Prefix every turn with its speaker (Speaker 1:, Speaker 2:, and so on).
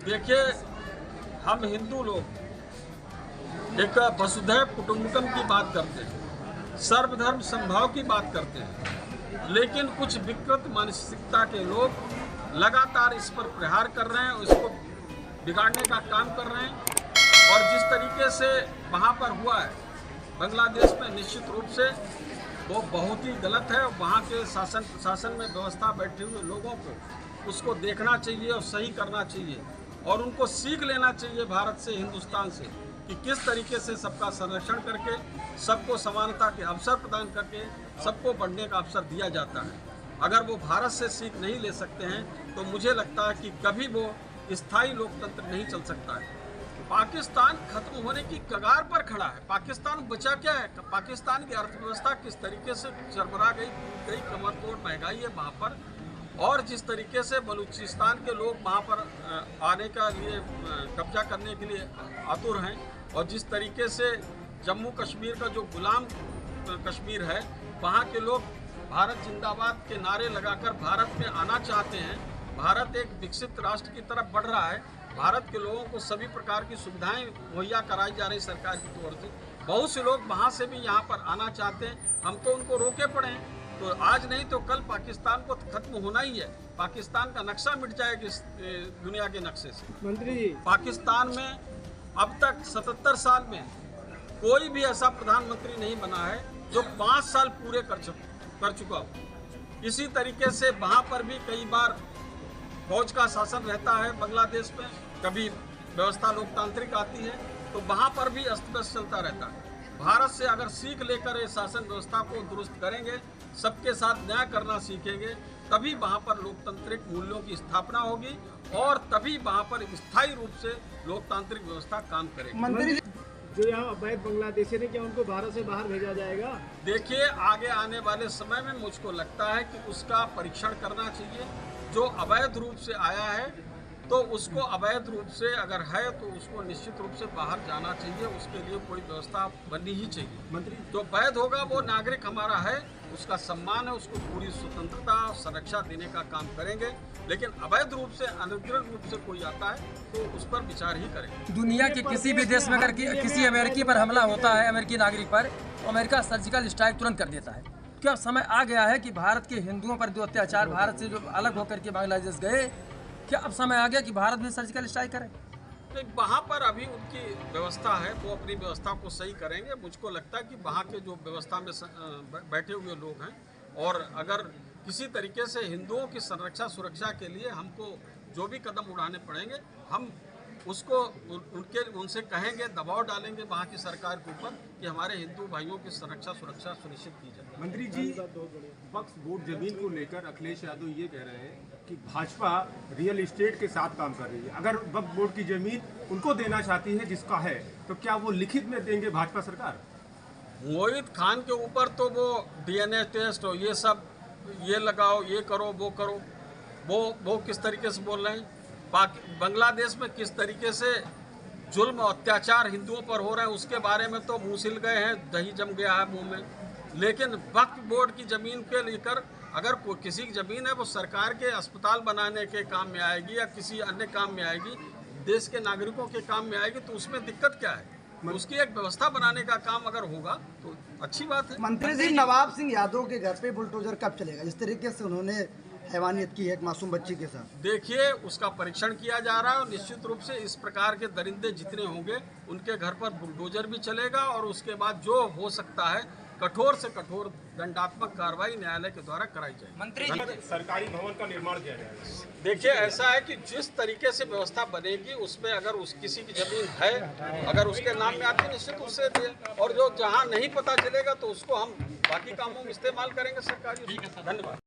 Speaker 1: देखिए, हम हिंदू लोग एक वसुधैव कुटुंबकम की बात करते हैं, सर्वधर्म समभाव की बात करते हैं, लेकिन कुछ विकृत मानसिकता के लोग लगातार इस पर प्रहार कर रहे हैं, इसको बिगाड़ने का काम कर रहे हैं। और जिस तरीके से वहाँ पर हुआ है बांग्लादेश में, निश्चित रूप से वो बहुत ही गलत है। वहाँ के शासन में व्यवस्था बैठे हुए लोगों को उसको देखना चाहिए और सही करना चाहिए, और उनको सीख लेना चाहिए भारत से, हिंदुस्तान से, कि किस तरीके से सबका संरक्षण करके, सबको समानता के अवसर प्रदान करके, सबको बढ़ने का अवसर दिया जाता है। अगर वो भारत से सीख नहीं ले सकते हैं तो मुझे लगता है कि कभी वो स्थायी लोकतंत्र नहीं चल सकता है। पाकिस्तान खत्म होने की कगार पर खड़ा है। पाकिस्तान बचा क्या है? पाकिस्तान की अर्थव्यवस्था किस तरीके से चरमरा गई कमर तोड़ महंगाई है वहाँ पर, और जिस तरीके से बलूचिस्तान के लोग वहाँ पर आने का लिए कब्जा करने के लिए आतुर हैं, और जिस तरीके से जम्मू कश्मीर का जो गुलाम कश्मीर है, वहाँ के लोग भारत जिंदाबाद के नारे लगाकर भारत में आना चाहते हैं। भारत एक विकसित राष्ट्र की तरफ बढ़ रहा है। भारत के लोगों को सभी प्रकार की सुविधाएं मुहैया कराई जा रही सरकार की तौर से। बहुत से लोग वहाँ से भी यहाँ पर आना चाहते हैं, हम तो उनको रोके पड़े हैं। तो आज नहीं तो कल पाकिस्तान को खत्म होना ही है। पाकिस्तान का नक्शा मिट जाएगा इस दुनिया के नक्शे से। मंत्री जी, पाकिस्तान में अब तक 77 साल में कोई भी ऐसा प्रधानमंत्री नहीं बना है जो 5 साल पूरे कर चुका हो। इसी तरीके से वहाँ पर भी कई बार फौज का शासन रहता है बांग्लादेश में, कभी व्यवस्था लोकतांत्रिक आती है, तो वहाँ पर भी अस्त व्यस्त चलता रहता है। भारत से अगर सीख लेकर इस शासन व्यवस्था को दुरुस्त करेंगे, सबके साथ न्याय करना सीखेंगे, तभी वहाँ पर लोकतांत्रिक मूल्यों की स्थापना होगी, और तभी वहाँ पर स्थायी रूप से लोकतांत्रिक व्यवस्था काम करेगी।
Speaker 2: मंत्री जो यहाँ अवैध बांग्लादेशी ने, क्या उनको भारत से बाहर भेजा जाएगा?
Speaker 1: देखिए, आगे आने वाले समय में मुझको लगता है कि उसका परीक्षण करना चाहिए। जो अवैध रूप से आया है तो उसको अवैध रूप से अगर है तो उसको निश्चित रूप से बाहर जाना चाहिए। उसके लिए कोई व्यवस्था बननी ही चाहिए। मंत्री, जो वैध होगा वो नागरिक हमारा है, उसका सम्मान है, उसको पूरी स्वतंत्रता संरक्षा देने का काम करेंगे। लेकिन अवैध रूप से, अनधिकृत रूप से कोई आता है तो उस पर विचार ही करेंगे।
Speaker 3: दुनिया के किसी भी देश में अगर किसी अमेरिकी पर हमला होता है, अमेरिकी नागरिक पर, तो अमेरिका सर्जिकल स्ट्राइक तुरंत कर देता है। क्या समय आ गया है कि भारत के हिंदुओं पर जो अत्याचार, भारत से जो अलग होकर के बांग्लादेश गए, क्या अब समय आ गया कि भारत में सर्जिकल स्ट्राइक करें?
Speaker 1: तो वहाँ पर अभी उनकी व्यवस्था है, वो अपनी व्यवस्था को सही करेंगे। मुझको लगता है कि वहाँ के जो व्यवस्था में बैठे हुए लोग हैं, और अगर किसी तरीके से हिंदुओं की संरक्षा सुरक्षा के लिए हमको जो भी कदम उठाने पड़ेंगे, हम उसको उनसे कहेंगे, दबाव डालेंगे वहाँ की सरकार के ऊपर कि हमारे हिंदू भाइयों की संरक्षा सुरक्षा सुनिश्चित की जाए।
Speaker 4: मंत्री जी, वक्फ बोर्ड जमीन को लेकर अखिलेश यादव ये कह रहे हैं कि भाजपा रियल एस्टेट के साथ काम कर रही है। अगर वक्फ बोर्ड की जमीन उनको देना चाहती है जिसका है, तो क्या वो लिखित में देंगे भाजपा सरकार?
Speaker 1: मोहित खान के ऊपर तो वो DNA टेस्ट और ये सब, ये लगाओ, ये करो, वो करो, वो किस तरीके से बोल रहे हैं। बांग्लादेश में किस तरीके से जुल्म और अत्याचार हिंदुओं पर हो रहे हैं उसके बारे में तो मुँह सिल गए हैं, दही जम गया है मुंह में। लेकिन वक्फ बोर्ड की ज़मीन के लेकर अगर किसी की ज़मीन है वो सरकार के अस्पताल बनाने के काम में आएगी या किसी अन्य काम में आएगी, देश के नागरिकों के काम में आएगी, तो उसमें दिक्कत क्या है? उसकी एक व्यवस्था बनाने का काम अगर होगा तो अच्छी बात है।
Speaker 5: मंत्री जी, नवाब सिंह यादव के घर पे बुलडोजर कब चलेगा? जिस तरीके से उन्होंने हैवानियत की है एक मासूम बच्ची के साथ।
Speaker 1: देखिए, उसका परीक्षण किया जा रहा है, और निश्चित रूप से इस प्रकार के दरिंदे जितने होंगे उनके घर पर बुलडोजर भी चलेगा, और उसके बाद जो हो सकता है कठोर से कठोर दंडात्मक कार्रवाई न्यायालय के द्वारा कराई जाएगी।
Speaker 4: मंत्री जी, सरकारी भवन का निर्माण किया जाएगा।
Speaker 1: देखिए, ऐसा है कि जिस तरीके से व्यवस्था बनेगी उसमें अगर किसी की जमीन है, अगर उसके नाम में आती है, निश्चित उससे दे, और जो जहाँ नहीं पता चलेगा तो उसको हम बाकी कामों में इस्तेमाल करेंगे सरकारी। धन्यवाद।